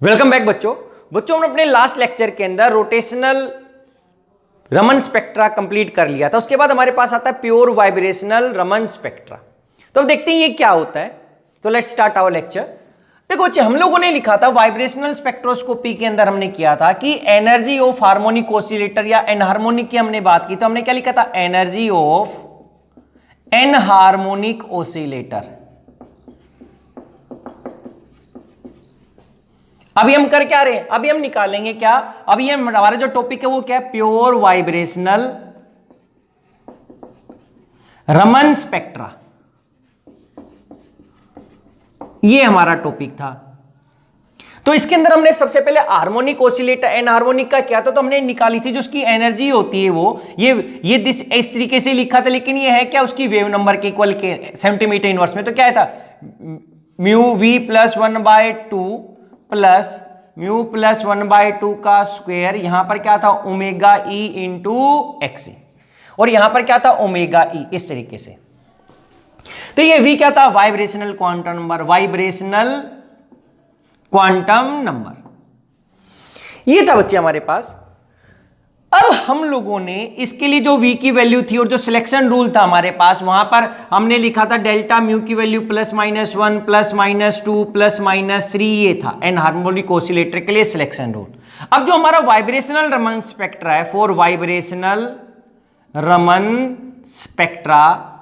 Welcome back बच्चों। हमने अपने लास्ट लेक्चर के अंदर रोटेशनल रमन स्पेक्ट्रा कंप्लीट कर लिया था। उसके बाद हमारे पास आता है प्योर वाइब्रेशनल रमन स्पेक्ट्रा। तो अब देखते हैं ये क्या होता है। तो लेट्स स्टार्ट आवर लेक्चर। देखो बच्चे, हम लोगों ने लिखा था वाइब्रेशनल स्पेक्ट्रोस्कोपी के अंदर हमने किया था कि एनर्जी ऑफ हार्मोनिक ऑसिलेटर या एनहार्मोनिक की हमने बात की। तो हमने क्या लिखा था? Energy of enharmonic oscillator. अभी हम कर क्या रहे हैं? अभी हम निकालेंगे क्या? अभी हम हमारा जो टॉपिक है वो क्या है? Pure vibrational Raman spectra. ये हमारा टॉपिक था। तो इसके अंदर हमने सबसे पहले हार्मोनिक ऑसिलेटर एनहार्मोनिक का क्या था तो हमने निकाली थी जो उसकी एनर्जी होती है वो ये इस तरीके से लिखा था। लेकिन ये है क्या? उसकी वेव नंबर के इक्वल के सेंटीमीटर इनवर्स में। तो क्या था? Mu v plus 1/2 plus mu plus 1/2 का स्क्वायर। यहां पर क्या था? Omega e into x. और यहां पर क्या था? Omega e. इस तरीके से। तो ये v क्या था? Vibrational quantum number. Vibrational quantum number ये था बच्चे हमारे पास। अब हम लोगों ने इसके लिए जो v की वैल्यू थी और जो सिलेक्शन रूल था हमारे पास, वहां पर हमने लिखा था डेल्टा म्यू की वैल्यू +-1 +-2 +-3। ये था एनहार्मोनिक ऑसिलेटर के लिए सिलेक्शन रूल। अब जो हमारा वाइब्रेशनल रमन स्पेक्ट्रा है, फॉर वाइब्रेशनल रमन स्पेक्ट्रा,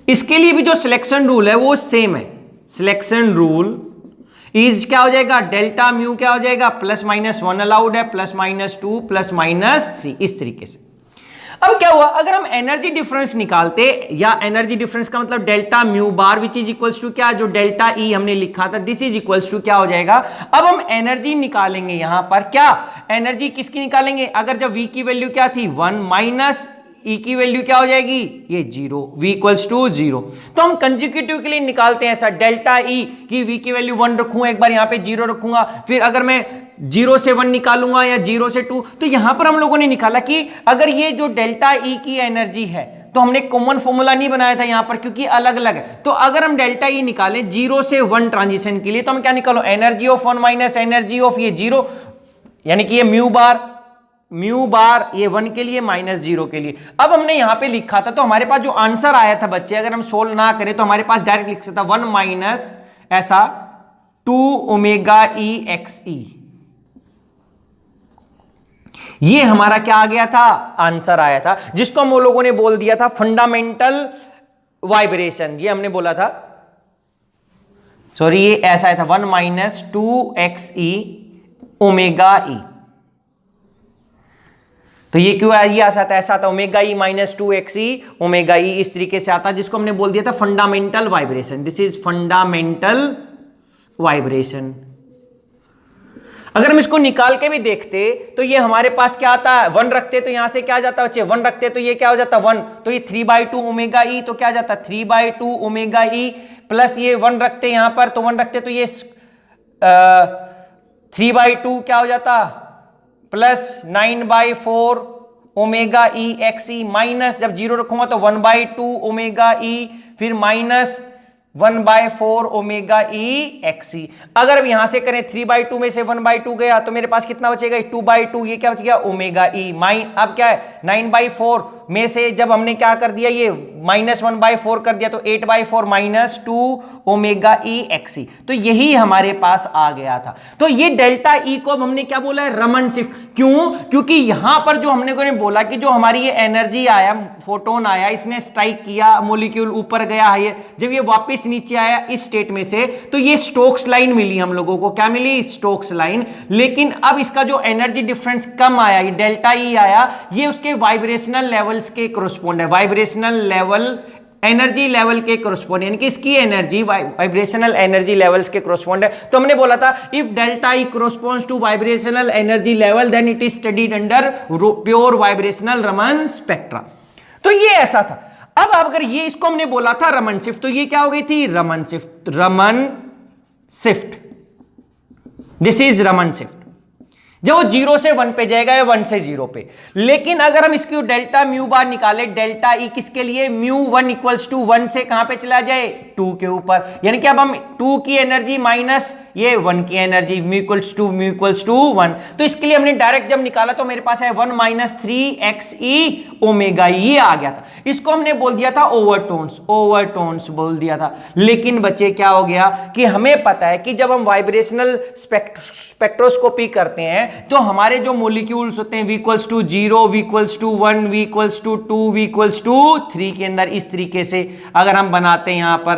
इसके लिए भी जो सिलेक्शन रूल है वो सेम है। सिलेक्शन रूल इज क्या हो जाएगा? डेल्टा म्यू क्या हो जाएगा? +-1 अलाउड है, +-2 +-3। इस तरीके से। अब क्या हुआ? अगर हम एनर्जी डिफरेंस निकालते, या एनर्जी डिफरेंस का मतलब delta mu bar which is equals to क्या? जो डेल्टा ई हमने लिखा था दिस इज इक्वल्स टू क्या हो जाएगा? अब हम एनर्जी निकालेंगे। यहां पर क्या एनर्जी किसकी निकालेंगे? अगर जब v की वैल्यू क्या थी? 1 माइनस ई की वैल्यू क्या हो जाएगी? ये 0। v equals to 0। तो हम कंसेक्यूटिव के लिए निकालते हैं ऐसा। डेल्टा ई की v की वैल्यू 1 रखूंगा, एक बार यहां पे 0 रखूंगा, फिर अगर मैं 0 से 1 निकालूंगा या 0 से 2, तो यहां पर हम लोगों ने निकाला कि अगर ये जो डेल्टा ई की एनर्जी है, तो हमने कॉमन फॉर्मूला नहीं बनाया था यहां पर क्योंकि अलग अलग है। तो अगर हम डेल्टा ई निकालें 0 से 1 ट्रांजिशन के लिए, तो हम क्या निकालो? Energy of 1 minus energy of ये 0, यानी कि ये म्यू बार ये 1 के लिए -0 के लिए। अब हमने यहां पे लिखा था, तो हमारे पास जो आंसर आया था बच्चे, अगर हम सोल्व ना करें तो हमारे पास डायरेक्ट लिख सकता 1 माइनस ऐसा 2 ओमेगा ई एक्स ई। ये हमारा क्या आ गया था? आंसर आया था, जिसको हम लोगों ने बोल दिया था फंडामेंटल वाइब्रेशन। ये हमने बोला था, सॉरी, ये ऐसा आया था 1 minus 2 x e omega e. तो ये क्यों ये ऐसा था? ऐसा था ओमेगा ई -2 एक्स ई ओमेगा ई, इस तरीके से आता, जिसको हमने बोल दिया था fundamental vibration. This is fundamental vibration. अगर हम इसको निकाल के भी देखते तो ये हमारे पास क्या आता है? 1 रखते तो यहां से क्या जाता बच्चे? 1 रखते तो ये क्या हो जाता? 1। तो ये 3/2 ओमेगा ई, तो क्या जाता? 3/2 ओमेगा ई प्लस ये 1 रखते यहां पर, तो 1 रखते तो ये 3/2 क्या हो जाता? +9/4 ओमेगा ई एक्स ई, माइनस जब 0 रखूंगा तो 1/2 ओमेगा ई, फिर -1/4 ओमेगा ई एक्स ई। अगर अब यहां से करें 3/2 में से 1/2 गया तो मेरे पास कितना बचेगा? 2/2। ये क्या बच गया? Omega e. अब क्या है? 9/4 में से जब हमने क्या कर दिया, ये -1/4 कर दिया, तो 8/4 -2 ओमेगा ई एक्स ई। तो यही हमारे पास आ गया था। तो ये डेल्टा ई को अब हमने क्या बोला है? रमन शिफ्ट। क्यों? क्योंकि यहां पर जो हमने बोला कि जो हमारी ये एनर्जी आया, फोटोन आया, इसने स्ट्राइक किया, मॉलिक्यूल ऊपर गया है, जब ये वापस नीचे आया इस स्टेट में से, तो ये स्टोक्स लाइन मिली हम लोगों को। क्या मिली? Stokes line. लेकिन अब इसका जो एनर्जी डिफरेंस कम आया, ये डेल्टा ई आया, ये उसके वाइब्रेशनल लेवल्स के कोरस्पॉन्ड है। वाइब्रेशनल लेवल एनर्जी लेवल के कोरस्पॉन्ड, यानी कि इसकी एनर्जी वाइब्रेशनल एनर्जी लेवल्स के कोरस्पॉन्ड है। तो हमने बोला था if delta e corresponds to vibrational energy level then it is studied under pure vibrational Raman spectra. तो ये ऐसा था। अब अगर ये इसको हमने बोला था रमन शिफ्ट, तो ये क्या हो गई थी? Raman shift. Raman shift, this is Raman shift. जब वो 0 से 1 पे जाएगा या 1 से 0 पे। लेकिन अगर हम इसकी डेल्टा म्यू बार निकाले, डेल्टा ई किसके लिए, म्यू 1 इक्वल्स टू 1 से कहां पे चला जाए, 2 के ऊपर। यानी कि अब हम 2 की एनर्जी माइनस ये 1 की एनर्जी, म्यू इक्वल्स टू 1। तो इसके लिए हमने डायरेक्ट जब निकाला तो मेरे पास है 1 माइनस 3xe ओमेगा, ये आ गया था। इसको हमने बोल दिया था ओवरटोन्स बोल दिया था। लेकिन बच्चे क्या हो गया कि हमें पता है कि जब हम वाइब्रेशनल स्पेक्ट्रोस्कोपी करते हैं तो हमारे जो मॉलिक्यूल्स होते हैं v equals to 0, v equals to 1, v equals to 2, v equals to 3 के अंदर इस तरीके से अगर हम बनाते हैं यहां पर,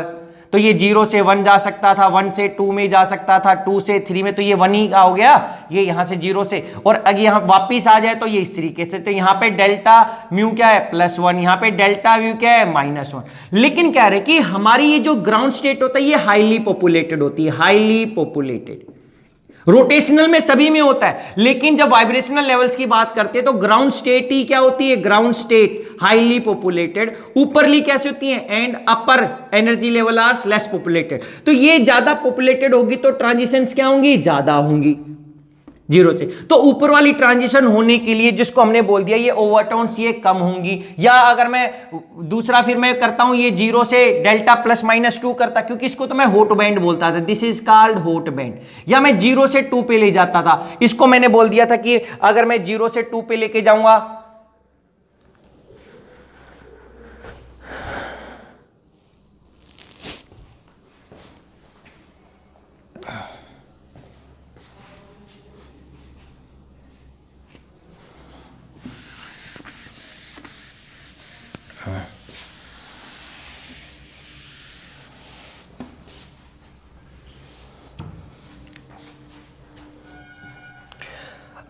तो ये 0 से 1 जा सकता था, 1 से 2 में जा सकता था, 2 से 3 में, तो ये 1 ही का हो गया, ये यहां से 0 से, और अगर यहां वापिस आ जाए तो ये इस तरीके से। तो यहां पे डेल्टा म्यू क्या है, +1, यहां पे डेल्टा म्यू क्या है, -1। लेकिन कह रहे कि हमारी ये जो ग्राउंड स्टेट होता है ये हाईली पॉपुलेटेड होती है, हाईली पॉपुलेटेड। रोटेशनल में सभी में होता है, लेकिन जब वाइब्रेशनल लेवल्स की बात करते हैं तो ग्राउंड स्टेट ही क्या होती है, ग्राउंड स्टेट हाईली पॉपुलेटेड। ऊपरली कैसे होती है, and upper energy level are less populated. तो ये ज्यादा पॉपुलेटेड होगी तो ट्रांजिशंस क्या होंगी, ज्यादा होंगी 0 से। तो ऊपर वाली ट्रांजिशन होने के लिए जिसको हमने बोल दिया ये ओवरटोन्स ये कम होंगी। या अगर मैं दूसरा फिर मैं करता हूं ये 0 से डेल्टा +-2 करता, क्योंकि इसको तो मैं हॉट बैंड बोलता था, this is called hot band. या मैं 0 से 2 पे ले जाता था, इसको मैंने बोल दिया था कि अगर मैं 0 से 2 पे लेके जाऊंगा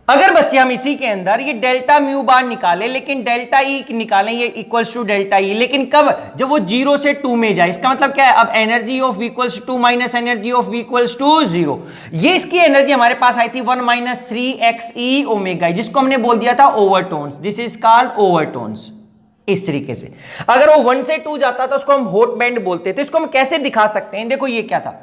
अगर बच्चे हम इसी के अंदर ये डेल्टा म्यू बार निकालें, लेकिन डेल्टा ई निकालें ये इक्वल्स टू डेल्टा ई, लेकिन कब, जब वो 0 से 2 में जाए। इसका मतलब क्या है, अब energy of v equals to 2 minus energy of v equals to 0। ये इसकी एनर्जी हमारे पास आई थी 1 माइनस 3xe ओमेगा, जिसको हमने बोल दिया था overtones, this is called overtones. इस तरीके से अगर वो 1 से 2 जाता तो उसको हम हॉट बैंड बोलते थे। इसको हम कैसे दिखा सकते हैं, देखो ये क्या था,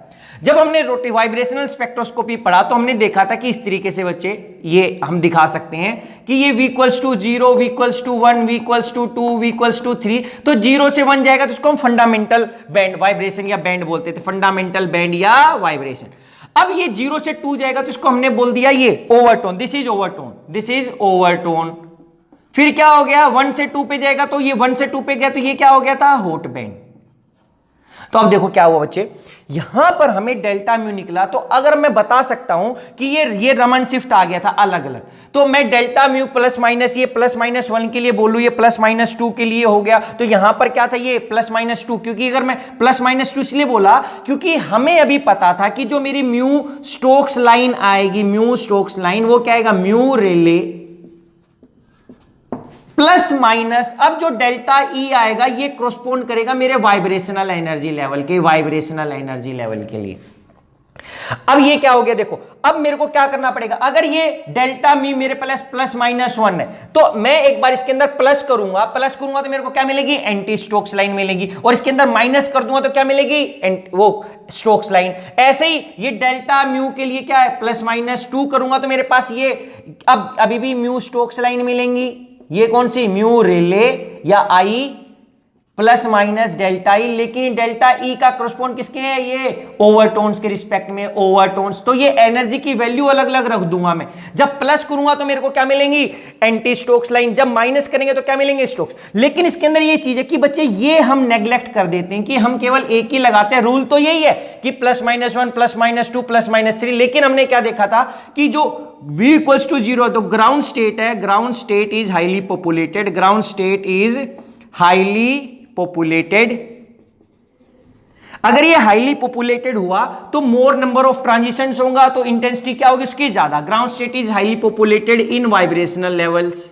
जब हमने वाइब्रेशनल स्पेक्ट्रोस्कोपी पढ़ा तो हमने देखा था कि इस तरीके से बच्चे ये हम दिखा सकते हैं कि ये v equals to 0, v equals to 1, v equals to 2, v equals to 3। तो 0 से 1 जाएगा तो उसको हम फंडामेंटल बैंड वाइब्रेशन या बैंड बोलते थे, फंडामेंटल बैंड या वाइब्रेशन। अब ये 0 से 2 जाएगा तो इसको हमने बोल दिया ये overtone, this is overtone, this is overtone. फिर क्या हो गया, 1 से 2 पे जाएगा तो ये 1 से 2 पे गया तो ये क्या हो गया था, हॉट बैंड। तो अब देखो क्या हुआ बच्चे, यहां पर हमें डेल्टा म्यू निकला। तो अगर मैं बता सकता हूं कि ये रमन शिफ्ट आ गया था अलग अलग, तो मैं डेल्टा म्यू प्लस माइनस ये +-1 के लिए बोलूं, ये +-2 के लिए हो गया। तो यहां पर क्या था, ये +-2, क्योंकि अगर मैं +-2 इसलिए बोला क्योंकि हमें अभी पता था कि जो मेरी म्यू स्टोक्स लाइन आएगी, म्यू स्टोक्स लाइन वो क्या आएगा, म्यू रेले प्लस माइनस, अब जो डेल्टा ई आएगा ये कोरस्पोंड करेगा मेरे वाइब्रेशनल एनर्जी लेवल के, वाइब्रेशनल एनर्जी लेवल के लिए। अब ये क्या हो गया, देखो अब मेरे को क्या करना पड़ेगा, अगर ये डेल्टा मी मेरे +-1 है तो मैं एक बार इसके अंदर प्लस करूंगा तो मेरे को क्या मिलेगी, एंटी स्टोक्स लाइन मिलेगी, और इसके अंदर माइनस कर दूंगा तो क्या मिलेगी, वो स्टोक्स लाइन। ऐसे ही ये डेल्टा म्यू के लिए क्या है, +-2 करूंगा तो मेरे पास ये अब अभी भी म्यू स्टोक्स लाइन मिलेंगी। ये कौन सी, म्यू रेले या आई +- डेल्टा ई, लेकिन डेल्टा ई का करस्पॉन्ड किसके है, ये ओवरटोन्स के रिस्पेक्ट में, ओवरटोन्स। तो ये एनर्जी की वैल्यू अलग अलग रख दूंगा मैं। जब प्लस करूंगा तो मेरे को क्या मिलेंगी, एंटी स्टोक्स लाइन, जब माइनस करेंगे तो क्या मिलेंगे, स्टोक्स। लेकिन इसके अंदर ये चीज है कि बच्चे ये हम नेग्लेक्ट कर देते हैं कि हम केवल एक ही लगाते हैं। रूल तो यही है कि +-1 +-2 +-3, लेकिन हमने क्या देखा था कि जो v इक्वल्स टू 0 तो ग्राउंड स्टेट है, ground state is highly populated, ground state is highly populated. अगर ये हाईली पॉपुलेटेड हुआ तो मोर नंबर ऑफ ट्रांजिशंस होगा, तो इंटेंसिटी क्या होगी उसकी ज्यादा। Ground state is highly populated in vibrational levels,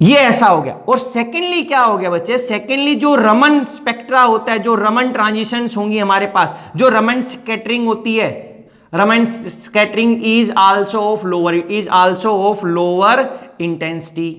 ये ऐसा हो गया। और सेकेंडली क्या हो गया बच्चे, सेकेंडली जो रमन स्पेक्ट्रा होता है, जो रमन ट्रांजिशंस होंगी हमारे पास, जो रमन स्कैटरिंग होती है, Raman scattering is also of lower, it is also of lower intensity.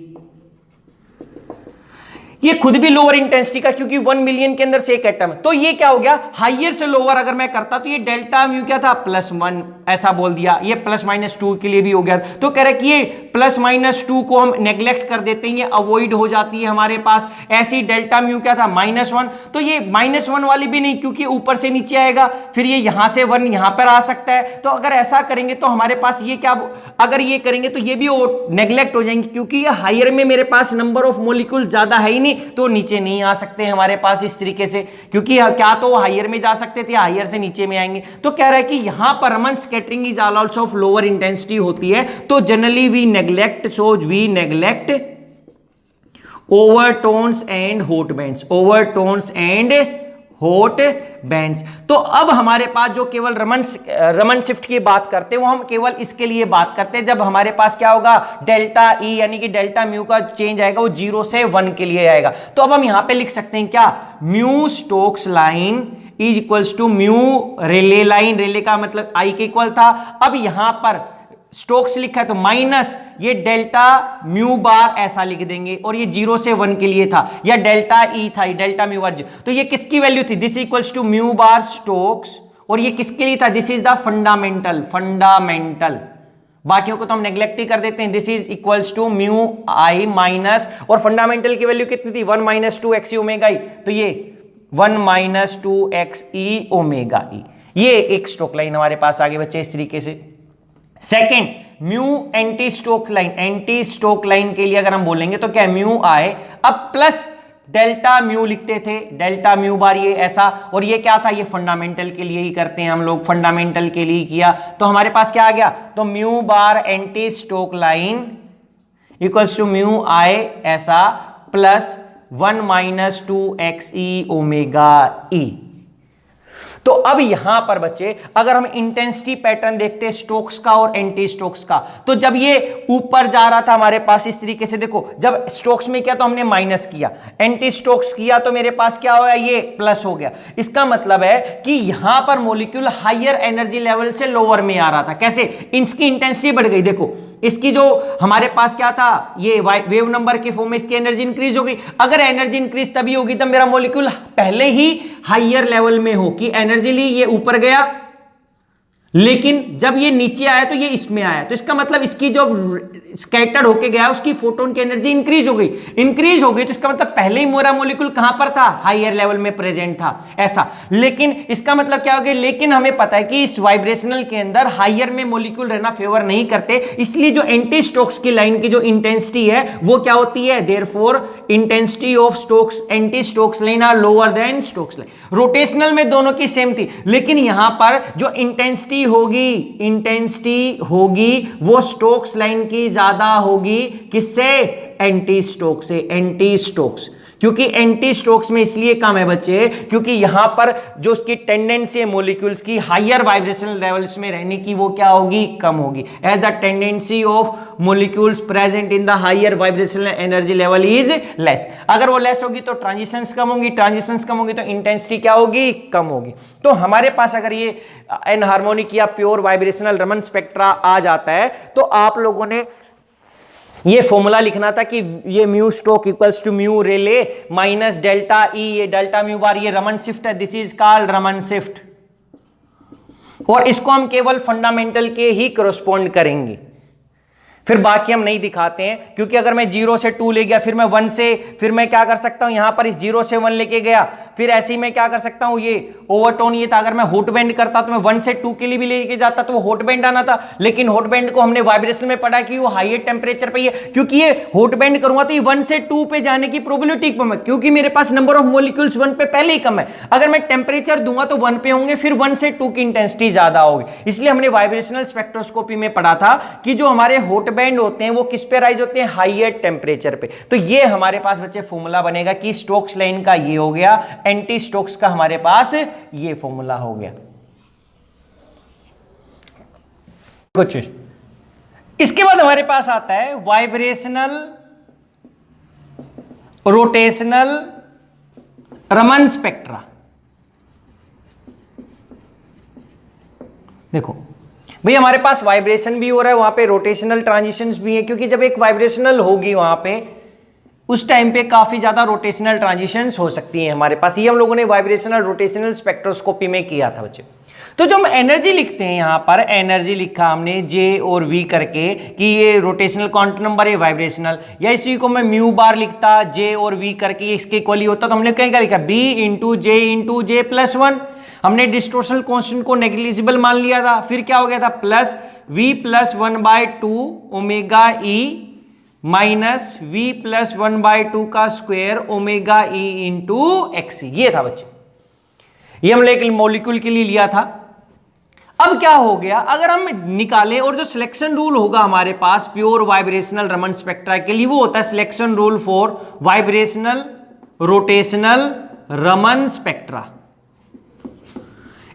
ये खुद भी लोअर इंटेंसिटी का, क्योंकि 1 मिलियन के अंदर से एक एटम है। तो ये क्या हो गया, हाइयर से लोअर अगर मैं करता तो ये डेल्टा म्यू क्या था, +1 ऐसा बोल दिया। ये +-2 के लिए भी हो गया। तो कह रहे कि ये +-2 को हम नेग्लेक्ट कर देते हैं, ये अवॉइड हो जाती है हमारे पास। ऐसी डेल्टा म्यू क्या था, -1। तो ये -1 वाली भी नहीं, क्योंकि ऊपर से नीचे आएगा, फिर ये यहां से 1 यहां पर आ सकता है। तो अगर ऐसा करेंगे तो हमारे पास ये क्या, अगर ये करेंगे तो ये भी नेग्लेक्ट हो जाएंगे, क्योंकि ये हायर में मेरे पास नंबर ऑफ मॉलिक्यूल ज्यादा है ही नहीं, तो नीचे नहीं आ सकते हमारे पास इस तरीके से, क्योंकि क्या तो हायर में जा सकते थे, हायर से नीचे में आएंगे। तो कह रहा है कि यहां पर Raman scattering is also of lower intensity होती है। तो generally we neglect overtones and hot bands, overtones and hot bands. तो अब हमारे पास जो केवल रमन शिफ्ट की बात करते हैं, वो हम केवल इसके लिए बात करते हैं जब हमारे पास क्या होगा, डेल्टा ई यानी कि डेल्टा म्यू का चेंज आएगा, वो 0 से 1 के लिए आएगा। तो अब हम यहां पे लिख सकते हैं क्या, mu Stokes line is equals to mu Rayleigh line, Rayleigh का मतलब आई के इक्वल था। अब यहां पर स्टोक्स लिखा है तो माइनस ये डेल्टा म्यू बार ऐसा लिख देंगे, और ये 0 से 1 के लिए था, या डेल्टा ई था, डेल्टा म्यू बार। तो ये किसकी वैल्यू थी, this equals to mu bar Stokes, और ये किसके लिए था, दिस इज द फंडामेंटल। बाकियों को तो हम नेग्लेक्ट ही कर देते हैं। This is equals to mu i minus, और फंडामेंटल की वैल्यू कितनी थी, 1 - 2 एक्स ई ओमेगा ई। तो ये 1 - 2 एक्स ई ओमेगा ई, ये एक स्टोक लाइन हमारे पास आगे बच्चे इस तरीके से। Second, mu anti Stoke line, anti Stoke line के लिए अगर हम बोलेंगे तो क्या, म्यू आए, अब प्लस डेल्टा म्यू लिखते थे, डेल्टा म्यू बार ये ऐसा, और ये क्या था, ये फंडामेंटल के लिए ही करते हैं हम लोग, फंडामेंटल के लिए किया। तो हमारे पास क्या आ गया, तो mu bar anti Stoke line equals to mu i ऐसा plus 1 - 2 x e omega e. तो अब यहां पर बच्चे अगर हम इंटेंसिटी पैटर्न देखते हैं स्टोक्स का और एंटी स्टोक्स का, तो जब ये ऊपर जा रहा था हमारे पास इस तरीके से, देखो जब स्टोक्स में किया तो हमने माइनस किया, एंटी स्टोक्स किया तो मेरे पास क्या हो गया, ये प्लस हो गया। इसका मतलब है कि यहां पर मॉलिक्यूल हायर एनर्जी लेवल से लोअर में आ रहा था। कैसे, इसकी इंटेंसिटी बढ़ गई, देखो इसकी जो हमारे पास क्या था, ये वेव नंबर के फॉर्म में इसकी एनर्जी इंक्रीज हो गई। अगर एनर्जी इंक्रीज तभी होगी तब मेरा मॉलिक्यूल पहले ही हायर लेवल में हो, कि एनर्जी ली ये ऊपर गया, लेकिन जब ये नीचे आया तो ये इसमें आया, तो इसका मतलब इसकी जो स्कैटर्ड होके गया उसकी फोटोन की एनर्जी इंक्रीज हो गई तो इसका मतलब पहले ही मेरा मॉलिक्यूल कहां पर था, हायर लेवल में प्रेजेंट था ऐसा। लेकिन इसका मतलब क्या हो गया, लेकिन हमें पता है कि इस वाइब्रेशनल के अंदर हायर में मॉलिक्यूल रहना फेवर नहीं करते, इसलिए जो एंटी स्टोक्स की लाइन की जो इंटेंसिटी है वो क्या होती है, therefore intensity of Stokes anti Stokes line are lower than Stokes line. Rotational में दोनों की सेम थी, लेकिन यहां पर जो इंटेंसिटी होगी वो स्टोक्स लाइन की ज्यादा होगी, किससे, एंटी स्टोक्स से, एंटी स्टोक्स। क्योंकि एंटी स्टोक्स में इसलिए कम है बच्चे, क्योंकि यहां पर जो उसकी टेंडेंसी है मॉलिक्यूल्स की हायर वाइब्रेशनल लेवल्स में रहने की, वो क्या होगी, कम होगी। As the tendency of molecules present in the higher vibrational energy level is less. अगर वो लेस होगी तो ट्रांजिशंस कम होंगी, ट्रांजिशंस कम होगी तो इंटेंसिटी क्या होगी, कम होगी। तो हमारे पास अगर ये एनहार्मोनिक या प्योर वाइब्रेशनल रमन स्पेक्ट्रा आ जाता है, तो आप लोगों ने ये फॉर्मूला लिखना था कि ये mu Stoke equals to mu Rayleigh minus delta e, ये डेल्टा म्यू बार, ये रमन शिफ्ट है, this is called Raman shift, और इसको हम केवल फंडामेंटल के ही करस्पॉन्ड करेंगे, फिर बाकी हम नहीं दिखाते हैं। क्योंकि अगर मैं 0 से 2 ले गया, फिर मैं 1 से, फिर मैं क्या कर सकता हूं, यहां पर इस 0 से 1 लेके गया, फिर ऐसे ही मैं क्या कर सकता हूं, ये ओवरटोन ये था, अगर मैं हॉट बैंड करता तो मैं 1 से 2 के लिए भी लेके जाता तो वो हॉट बैंड आना था। लेकिन हॉट बैंड को हमने वाइब्रेशन में पढ़ा कि वो हायर टेम्परेचर पे ही है, क्योंकि ये हॉट बैंड करूंगा तो ये 1 से 2 पे जाने की प्रोबेबिलिटी कम है, क्योंकि मेरे पास नंबर ऑफ मॉलिक्यूल्स 1 पे पहले ही कम है। अगर मैं टेम्परेचर दूंगा तो 1 पे होंगे, फिर 1 से 2 की इंटेंसिटी ज्यादा होगी। इसलिए हमने वाइब्रेशनल स्पेक्ट्रोस्कोपी में पढ़ा था कि जो हमारे हॉट बैंड होते हैं वो किस पे राइज होते हैं, हायर टेम्परेचर पे। तो ये हमारे पास बच्चे फॉर्मूला बनेगा कि स्टोक्स लाइन का ये हो गया, एंटी स्टोक्स का हमारे पास ये फॉर्मूला हो गया। कुछ इसके बाद हमारे पास आता है वाइब्रेशनल रोटेशनल रमन स्पेक्ट्रा। देखो भाई हमारे पास वाइब्रेशन भी हो रहा है, वहां पे रोटेशनल ट्रांजिशंस भी है, क्योंकि जब एक वाइब्रेशनल होगी वहां पे उस टाइम पे काफी ज्यादा रोटेशनल ट्रांजिशंस हो सकती हैं हमारे पास। ये हम लोगों ने वाइब्रेशनल रोटेशनल स्पेक्ट्रोस्कोपी में किया था बच्चे। तो जो हम एनर्जी लिखते हैं यहाँ पर, एनर्जी लिखा हमने जे और वी करके कि ये रोटेशनल क्वांटम नंबर है वाइब्रेशनल, या इसी को मैं म्यू बार लिखता जे और वी करके इसके इक्वल ही होता, तो हमने क्या लिखा बी इंटू जे प्लस वन। हमने डिस्टोर्शनल कांस्टेंट को नेग्लिजिबल मान लिया था, फिर क्या हो गया था plus v plus 1/2 omega e minus v plus 1/2 का square omega e into x. ये था बच्चे, ये हमने एक मॉलिक्यूल के लिए लिया था। अब क्या हो गया, अगर हम निकालें और जो सिलेक्शन रूल होगा हमारे पास प्योर वाइब्रेशनल रमन स्पेक्ट्रा के लिए, वो होता है selection rule for vibrational rotational Raman spectra.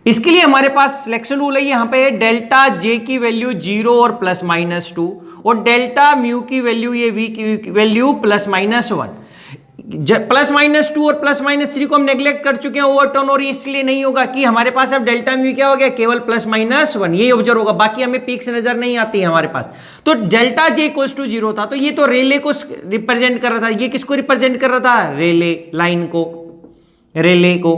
इसके लिए हमारे पास सिलेक्शन रूल है, यहां पे डेल्टा जे की वैल्यू 0 और +-2 और डेल्टा म्यू की वैल्यू ये वी की वैल्यू +-1। +-2 और +-3 को हम नेग्लेक्ट कर चुके हैं ओवरटर्न, और इसलिए नहीं होगा कि हमारे पास अब डेल्टा म्यू क्या हो गया, केवल +-1 ये ऑब्जर्व होगा, बाकी हमें पीक्स नजर नहीं आती है हमारे पास। तो डेल्टा जे इक्वल्स टू 0 था, तो ये तो रेले को रिप्रेजेंट कर रहा था, ये किसको रिप्रेजेंट कर रहा था, रेले लाइन को, रेले को।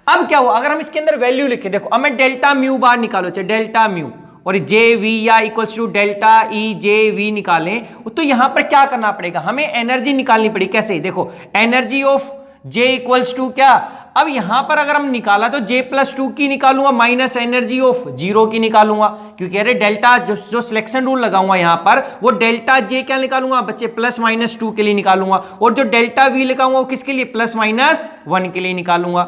अब क्या हुआ, अगर हम इसके अंदर वैल्यू लिखे, देखो अब मैं डेल्टा म्यू बार निकालो, चाहे डेल्टा म्यू और जे वी या equals to delta e j v निकालें, तो यहां पर क्या करना पड़ेगा, हमें एनर्जी निकालनी पड़ेगी। कैसे, देखो energy of j equals to क्या, अब यहां पर अगर हम निकाला तो J+2 की निकालूंगा माइनस एनर्जी ऑफ 0 की निकालूंगा, क्योंकि अरे डेल्टा जो सिलेक्शन रूल लगाऊंगा यहां पर, वो डेल्टा जे क्या निकालूंगा बच्चे, +-2 के लिए निकालूंगा, और जो डेल्टा वी लगाऊंगा वो किसके लिए, +-1 के लिए निकालूंगा।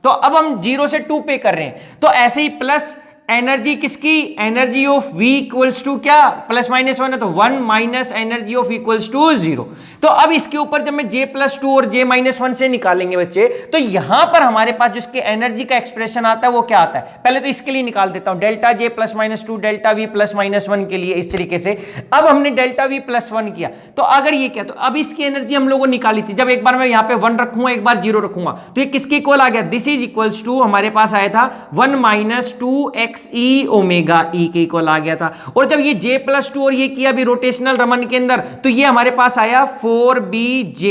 तो अब हम 0 से 2 पे कर रहे हैं, तो ऐसे ही प्लस एनर्जी किसकी, energy of V equals to क्या, +-1 है तो 1 minus energy of equals to 0। तो अब इसके ऊपर जब मैं J+2 और J-1 से निकालेंगे बच्चे, तो यहां पर हमारे पास जिसके एनर्जी का एक्सप्रेशन आता है वो क्या आता है, पहले तो इसके लिए निकाल देता हूं, डेल्टा J +-2 डेल्टा V +-1 के लिए, इस तरीके से। अब हमने डेल्टा V +1 किया, तो अगर ये क्या, तो अब इसकी एनर्जी हम लोगों ने निकाली थी, जब एक बार मैं यहां पे 1 रखूंगा एक बार 0 रखूंगा, तो ये किसके इक्वल आ गया, दिस इज इक्वल्स टू, हमारे पास आया था 1 - 2x ई ओमेगा ई के इक्वल आ गया था। और जब ये J+2 और ये किया भी रोटेशनल रमन के अंदर, तो ये हमारे पास आया 4BJ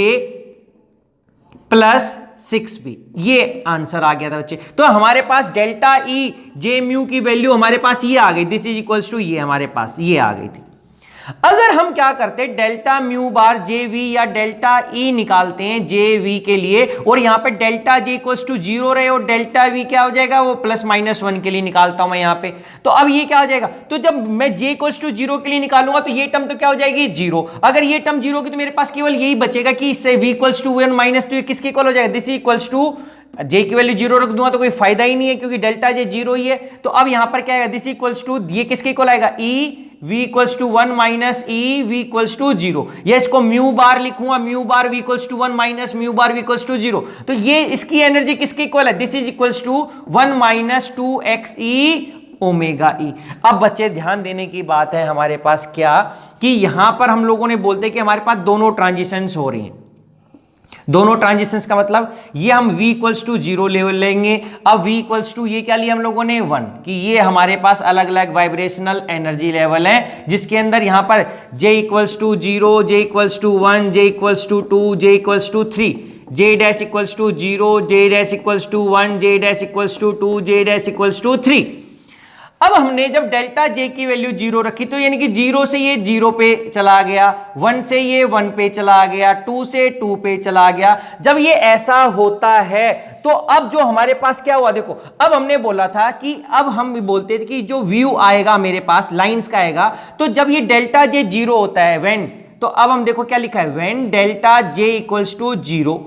+ 6B, ये आंसर आ गया था बच्चे। तो हमारे पास डेल्टा ई जे म्यू की वैल्यू हमारे पास ये आ गई, दिस इज इक्वल्स टू, ये हमारे पास ये आ गई थी। अगर हम क्या करते, delta mu bar j v या डेल्टा ई निकालते हैं जे वी के लिए, और यहां पे डेल्टा जे इक्वल्स टू 0 रहे और डेल्टा वी क्या हो जाएगा, वो +-1 के लिए निकालता हूं मैं यहां पे, तो अब ये क्या हो जाएगा, तो जब मैं जे इक्वल्स टू 0 के लिए निकालूंगा तो ये टर्म तो क्या हो जाएगी 0। अगर ये टर्म 0 की, तो मेरे पास केवल यही बचेगा कि इससे v इक्वल्स टू 1 - 2 किसके इक्वल हो जाएगा, दिस इक्वल्स टू, जे की वैल्यू 0 रख दूंगा तो कोई फायदा ही नहीं है, क्योंकि डेल्टा जे 0 ही है। तो अब यहां पर क्या आएगा, दिस इक्वल्स टू, ये किसके इक्वल आएगा, e v equals to 1 - e v equals to 0, या इसको म्यू बार लिखूंगा, mu bar v equals to 1 - mu bar v equals to 0। तो ये इसकी एनर्जी किसके इक्वल है, this is equals to 1 - 2x e omega e. अब बच्चे ध्यान देने की बात है हमारे पास क्या, कि यहां पर हम लोगों ने बोलते कि हमारे पास दोनों ट्रांजिशंस हो रही हैं, दोनों ट्रांजिशंस का मतलब ये हम v इक्वल्स टू 0 लेवल लेंगे। अब v इक्वल्स टू ये क्या लिया हम लोगों ने 1, कि ये हमारे पास अलग अलग वाइब्रेशनल एनर्जी लेवल है, जिसके अंदर यहां पर j equals to 0, j equals to 1, j equals to 2, j equals to 3, j dash equals to 0, j dash equals to 1, j dash equals to 2, j dash equals to 3। अब हमने जब delta J की value 0 रखी, तो यानी कि 0 से ये 0 पे चला गया, 1 से ये 1 पे चला गया, 2 से 2 पे चला गया। जब ये ऐसा होता है तो अब जो हमारे पास क्या हुआ, देखो अब हमने बोला था कि अब हम बोलते थे कि जो व्यू आएगा मेरे पास लाइंस का आएगा, तो जब ये डेल्टा जे 0 होता है व्हेन, तो अब हम देखो क्या लिखा है, when delta J equals to 0,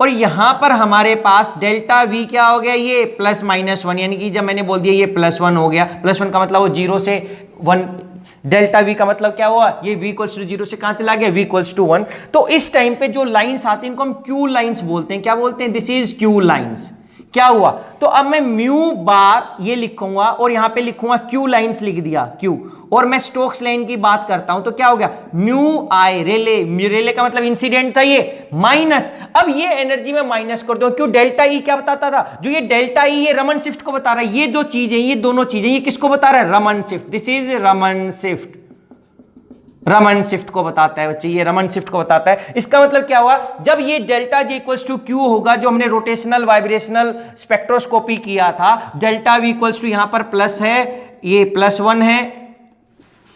और यहां पर हमारे पास डेल्टा वी क्या हो गया, ये +-1, यानी कि जब मैंने बोल दिया ये +1 हो गया, +1 का मतलब वो 0 से 1, डेल्टा वी का मतलब क्या हुआ, ये v इक्वल्स टू 0 से कहां चला गया, v इक्वल्स टू 1। तो इस टाइम पे जो लाइंस आती हैं इनको हम क्यू लाइंस बोलते हैं, क्या बोलते हैं, दिस इज क्यू लाइंस। क्या हुआ, तो अब मैं म्यू बार ये लिखूंगा और यहां पे लिखूंगा क्यू लाइंस, लिख दिया क्यू, और मैं स्टोक्स लाइन की बात करता हूं तो क्या हो गया, म्यू आई रेले का मतलब इंसिडेंट था ये, माइनस, अब ये एनर्जी में माइनस कर दो, क्यों, डेल्टा ई क्या बताता था, जो ये डेल्टा ई ये रमन शिफ्ट को बता रहा है, ये दो चीजें, ये दोनों चीजें, ये किसको बता रहा है, Raman shift, this is Raman shift. Raman shift को बताता है बच्चे, ये रमन शिफ्ट को बताता है। इसका मतलब क्या हुआ, जब ये delta J equals to q होगा, जो हमने रोटेशनल वाइब्रेशनल स्पेक्ट्रोस्कोपी किया था, डेल्टा वी इक्वल्स टू यहां पर प्लस है, ये +1 है,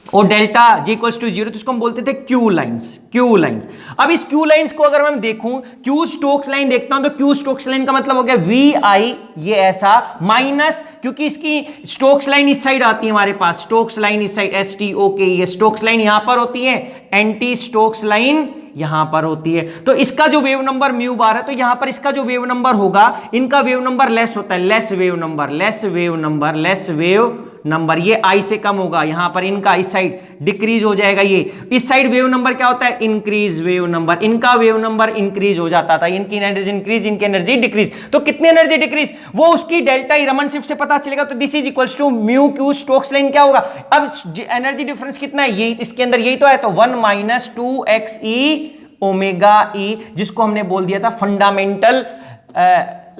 और डेल्टा जे इक्वल्स टू 0, तो इसको हम बोलते थे क्यू लाइंस, क्यू लाइंस। अब इस क्यू लाइंस को अगर मैं देखूं, क्यू स्टोक्स लाइन देखता हूं, तो क्यू स्टोक्स लाइन का मतलब हो गया वी आई, ये ऐसा माइनस, क्योंकि इसकी स्टोक्स लाइन इस साइड आती है हमारे पास, स्टोक्स लाइन इस साइड, STOK, ये स्टोक्स लाइन यहां पर होती है, एंटी स्टोक्स लाइन यहां पर होती है। तो इसका जो वेव नंबर म्यू बार है, तो यहां पर इसका जो वेव नंबर होगा, इनका वेव नंबर लेस होता है, less wave number, less wave number, less wave number, ये आई से कम होगा, यहां पर इनका इस साइड डिक्रीज हो जाएगा, ये इस साइड वेव नंबर क्या होता है, इंक्रीज वेव नंबर, इनका वेव नंबर इंक्रीज हो जाता था, इनकी एनर्जी इंक्रीज, इनकी एनर्जी डिक्रीज। तो कितनी एनर्जी डिक्रीज, वो उसकी डेल्टा ई रमन शिफ्ट से पता चलेगा। तो this is equals to mu q Stokes line क्या होगा, अब एनर्जी डिफरेंस कितना है, यही इसके अंदर यही तो है, तो 1 - 2xe ओमेगा ई, जिसको हमने बोल दिया था फंडामेंटल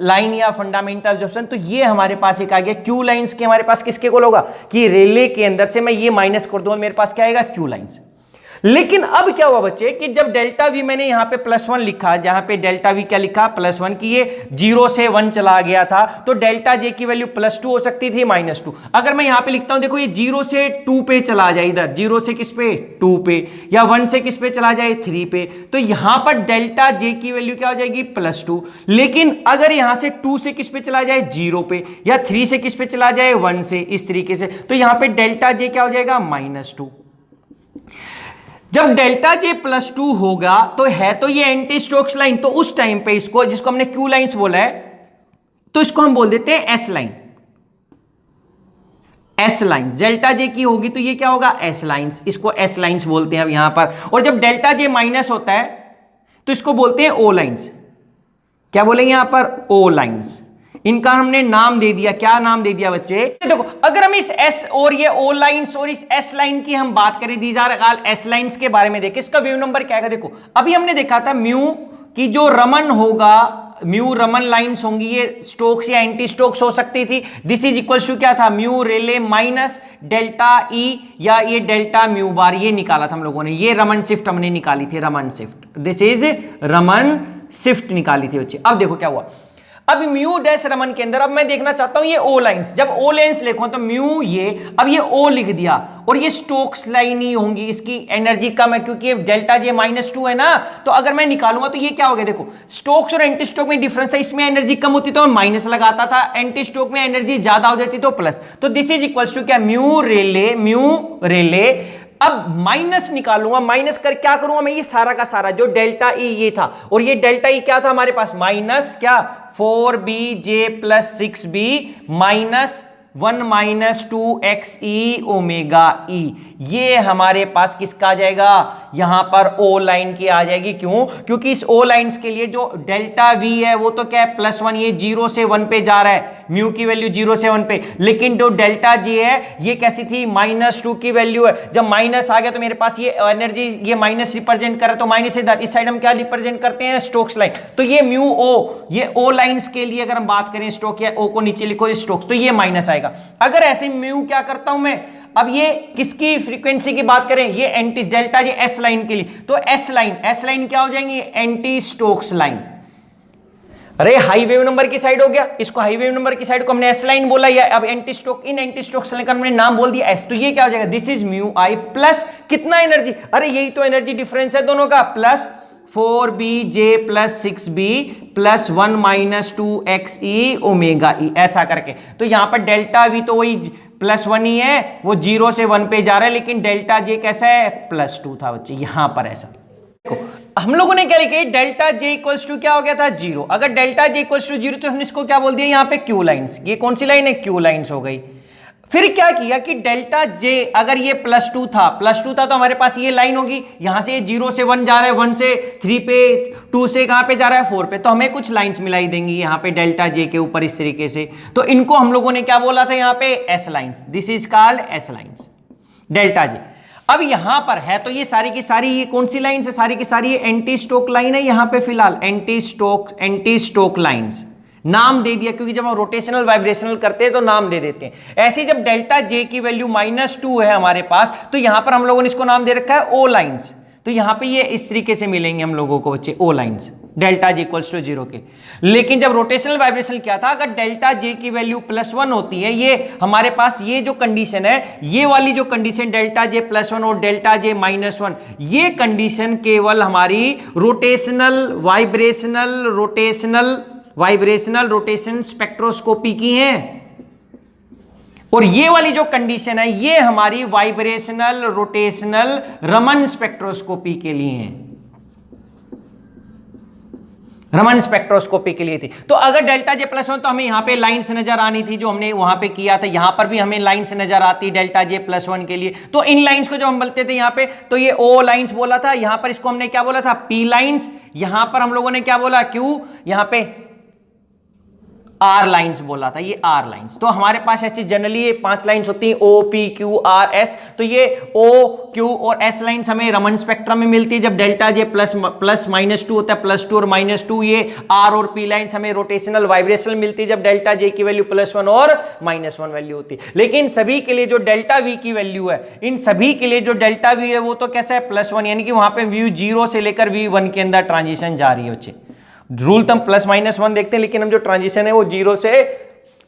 लाइन या फंडामेंटल ऑब्जर्वेशन। तो ये हमारे पास एक आ गया क्यू लाइंस के, हमारे पास किसके गोल होगा कि रेले के अंदर से मैं ये माइनस कर दूं, मेरे पास क्या आएगा, क्यू लाइंस। लेकिन अब क्या हुआ बच्चे कि जब डेल्टा वी मैंने यहां पे +1 लिखा, जहां पे डेल्टा वी क्या लिखा, +1, की ये 0 से 1 चला गया था, तो डेल्टा जे की वैल्यू +2 हो सकती थी, -2। अगर मैं यहां पे लिखता हूं, देखो ये 0 से 2 पे चला जाए, इधर 0 से किस पे, 2 पे, या 1 से किस पे चला जाए, 3 पे, तो यहां पर डेल्टा जे की वैल्यू क्या हो जाएगी, +2। लेकिन अगर यहां से 2 से किस पे चला जाए, 0 पे, या 3 से किस पे चला जाए, 1 से, इस तरीके से, तो यहां पे डेल्टा जे क्या हो जाएगा, -2। जब डेल्टा जे +2 होगा, तो है तो ये एंटी स्टोक्स लाइन, तो उस टाइम पे इसको, जिसको हमने क्यू लाइंस बोला है, तो इसको हम बोल देते हैं S line, S lines. Delta J की होगी तो ये क्या होगा, एस लाइंस, इसको एस लाइंस बोलते हैं अब यहां पर। और जब डेल्टा जे माइनस होता है, तो इसको बोलते हैं ओ लाइंस। क्या बोलेंगे यहां पर, ओ लाइंस। इनका हमने नाम दे दिया, क्या नाम दे दिया बच्चे, देखो अगर हम इस एस और ये ओ लाइंस और इस एस लाइन की हम बात करें, these are all S lines के बारे में देखें, इसका वेव नंबर क्या है, देखो अभी हमने देखा था म्यू की जो रमन होगा, म्यू रमन लाइंस होंगी, ये स्टोक्स या एंटी स्टोक्स हो सकती थी। दिस इज इक्वल्स टू क्या था, म्यू रेले माइनस डेल्टा ई, या ये डेल्टा म्यू बार, ये निकाला था हम लोगों ने, ये रमन शिफ्ट हमने निकाली थी, Raman shift, this is Raman shift निकाली थी बच्चे। अब देखो क्या हुआ, अब म्यू डैश रमन के अंदर, अब मैं देखना चाहता हूं ये ओ लाइंस, जब ओ लाइंस लिखो तो म्यू ये, अब ये ओ लिख दिया, और ये स्टोक्स लाइन ही होंगी, इसकी एनर्जी कम है क्योंकि डेल्टा जे -2 है ना, तो अगर मैं निकालूंगा तो ये क्या हो गया, देखो स्टोक्स और एंटी स्टोक में डिफरेंस है, इसमें एनर्जी कम होती तो मैं माइनस लगाता था, एंटी स्टोक में एनर्जी ज्यादा हो जाती तो प्लस, तो दिस इज इक्वल्स टू क्या, म्यू रेले। अब माइनस निकालूंगा, माइनस कर क्या करूंगा मैं, ये सारा का सारा जो डेल्टा ई ये था, और ये डेल्टा ई क्या था हमारे पास, माइनस क्या 4bj + 6b -1 - 2xe ओमेगा ई, ये हमारे पास किसका आ जाएगा, यहां पर ओ लाइन की आ जाएगी। क्यों, क्योंकि इस ओ लाइंस के लिए जो डेल्टा वी है वो तो क्या है, +1, ये 0 से 1 पे जा रहा है, म्यू की वैल्यू 0 से 1 पे, लेकिन जो डेल्टा जी है ये कैसी थी, -2 की वैल्यू है। जब माइनस आ गया तो मेरे पास ये एनर्जी, ये माइनस रिप्रेजेंट कर रहा है, तो माइनस इधर, इस साइड हम क्या रिप्रेजेंट करते हैं, स्टोक्स लाइन, तो ये म्यू ओ, ये ओ लाइंस के लिए अगर हम बात करें, स्टोक या ओ को नीचे लिखो स्टोक्स, तो ये माइनस आएगा। अगर ऐसे म्यू क्या करता हूं मैं, अब ये किसकी फ्रीक्वेंसी की बात करें, ये anti delta J S line के लिए, तो एस लाइन क्या हो जाएंगी, एंटी स्टोक्स लाइन। अरे हाई वेव नंबर की साइड हो गया, इसको हाई वेव नंबर की साइड को हमने एस लाइन बोला, या अब एंटी स्टोक, इन एंटी स्टोक्स लाइन का हमने नाम बोल दिया एस, तो ये क्या हो जाएगा, this is mu I plus कितना एनर्जी, अरे यही तो एनर्जी डिफरेंस है दोनों का, plus 4bj + 6b +1 - 2xe omega ई, ऐसा करके। तो यहां पर डेल्टा वी तो वही +1 ही है, वो 0 से 1 पे जा रहा है, लेकिन डेल्टा जे कैसा है, +2 था बच्चे, यहां पर ऐसा। देखो हम लोगों ने क्या लिखा, डेल्टा जे इक्वल्स टू क्या हो गया था, 0। अगर डेल्टा जे इक्वल्स टू 0 तो हमने इसको क्या बोल दिया, यहां पे क्यू लाइंस, ये कौन सी लाइन है, क्यू लाइंस हो गई। फिर क्या किया कि डेल्टा जे, अगर ये +2 था तो हमारे पास ये लाइन होगी, यहां से 0 से 1 जा रहा है, 1 से 3 पे, 2 से कहां पे जा रहा है, 4 पे, तो हमें कुछ लाइंस मिलाई देंगी यहां पे डेल्टा जे के ऊपर इस तरीके से, तो इनको हम लोगों ने क्या बोला था यहां पे, S lines, this is called S lines, delta J. अब यहां पर है तो ये सारी की सारी, ये कौन सी लाइन है, सारी की सारी ये एंटी स्टोक लाइन है, यहां पे फिलहाल एंटी स्टोक लाइंस, नाम दे दिया, क्योंकि जब हम रोटेशनल वाइब्रेशनल करते हैं तो नाम दे देते हैं। ऐसे ही जब डेल्टा जे की वैल्यू -2 है हमारे पास, तो यहां पर हम लोगों ने इसको नाम दे रखा है ओ लाइन्स। तो यहां पे ये इस तरीके से मिलेंगे हम लोगों को बच्चे, O lines, delta J equals to 0 के। लेकिन जब रोटेशनल वाइब्रेशन क्या था, अगर डेल्टा जे की वैल्यू +1 होती है, ये हमारे पास ये जो कंडीशन है, ये वाली जो कंडीशन डेल्टा जे +1 और डेल्टा जे -1, ये कंडीशन केवल हमारी वाइब्रेशनल रोटेशन स्पेक्ट्रोस्कोपी की है। और ये वाली जो कंडीशन है, ये हमारी वाइब्रेशनल रोटेशनल रमन स्पेक्ट्रोस्कोपी के लिए है, रमन स्पेक्ट्रोस्कोपी के लिए थी। तो अगर डेल्टा जे +1 तो हमें यहां पे लाइंस नजर आनी थी, जो हमने वहां पे किया था, यहां पर भी हमें लाइंस नजर आती डेल्टा जे +1 के लिए। तो इन लाइंस को जब हम बोलते थे यहां पे, तो ये ओ लाइंस बोला था, यहां पर इसको हमने क्या बोला था, पी लाइंस, यहां पर हम लोगों ने क्या बोला, क्यू, यहां पे आर लाइंस बोला था, ये आर लाइंस। तो हमारे पास ऐसी जनरली ये 5 लाइंस होती हैं, O P Q R S. तो ये ओ क्यू और एस लाइंस हमें रमन स्पेक्ट्रम में मिलती है जब डेल्टा जे प्लस -2 होता है, +2 और -2। ये आर और पी लाइंस हमें रोटेशनल वाइब्रेशनल मिलती है जब डेल्टा जे की वैल्यू +1 और -1 वैल्यू होती है। लेकिन सभी के लिए जो डेल्टा वी की वैल्यू है, इन सभी के लिए जो डेल्टा वी है वो तो कैसा है, +1, यानी कि वहां पे व्यू 0 से लेकर V1 के अंदर ट्रांजिशन जारी है बच्चे। रूल तो हम +-1 देखते हैं, लेकिन हम जो ट्रांजिशन है वो 0 से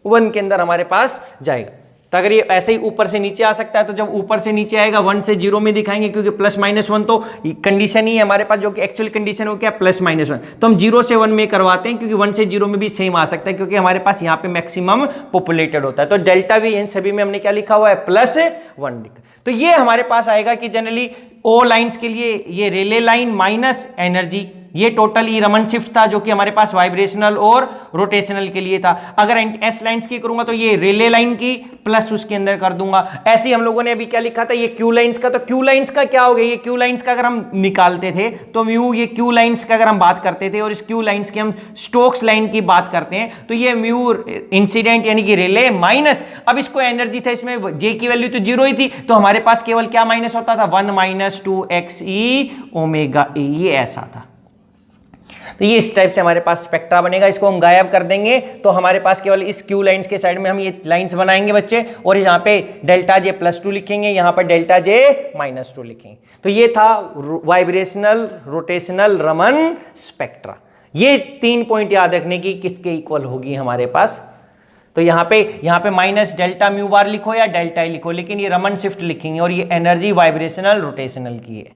1 के अंदर हमारे पास जाएगा। तो अगर ये ऐसे ही ऊपर से नीचे आ सकता है, तो जब ऊपर से नीचे आएगा 1 से 0 में दिखाएंगे, क्योंकि +-1 तो कंडीशन ही है हमारे पास, जो कि एक्चुअल कंडीशन है वो क्या है, +-1। तो हम 0 से 1 में करवाते हैं, क्योंकि 1 से 0 में भी सेम आ सकता है, क्योंकि हमारे पास यहाँ पे मैक्सिमम पॉपुलेटेड होता है। तो डेल्टा वी इन सभी में हमने क्या लिखा हुआ है, +1 लिखा। तो ये हमारे पास आएगा कि जनरली ओ लाइंस के लिए ये रेले लाइन माइनस एनर्जी, ये टोटल ई रमन शिफ्ट था, जो कि हमारे पास वाइब्रेशनल और रोटेशनल के लिए था। अगर एस लाइंस की करूंगा तो ये रेले लाइन की प्लस उसके अंदर कर दूंगा। ऐसे ही हम लोगों ने अभी क्या लिखा था, ये क्यू लाइंस का। तो क्यू लाइंस का क्या हो गया, ये क्यू लाइंस का अगर हम निकालते थे तो म्यू, ये क्यू लाइंस का अगर हम बात करते थे और इस क्यू लाइंस की हम स्टोक्स लाइन की बात करते हैं, तो ये म्यू इंसिडेंट यानी कि रिले माइनस, अब इसको एनर्जी था, इसमें जे की वैल्यू तो 0 ही थी, तो हमारे पास केवल क्या माइनस होता था, 1 - 2xe ओमेगा ए, ये ऐसा था। तो ये इस टाइप से हमारे पास स्पेक्ट्रा बनेगा। इसको हम गायब कर देंगे तो हमारे पास केवल इस क्यू लाइंस के साइड में हम ये लाइंस बनाएंगे बच्चे, और यहाँ पे डेल्टा जे +2 लिखेंगे, यहाँ पर डेल्टा जे -2 लिखेंगे। तो ये था वाइब्रेशनल रोटेशनल रमन स्पेक्ट्रा। ये 3 पॉइंट याद रखने की, किसके इक्वल होगी हमारे पास। तो यहाँ पे माइनस डेल्टा म्यू बार लिखो या डेल्टा लिखो, लेकिन ये रमन शिफ्ट लिखेंगे, और ये एनर्जी वाइब्रेशनल रोटेशनल की है।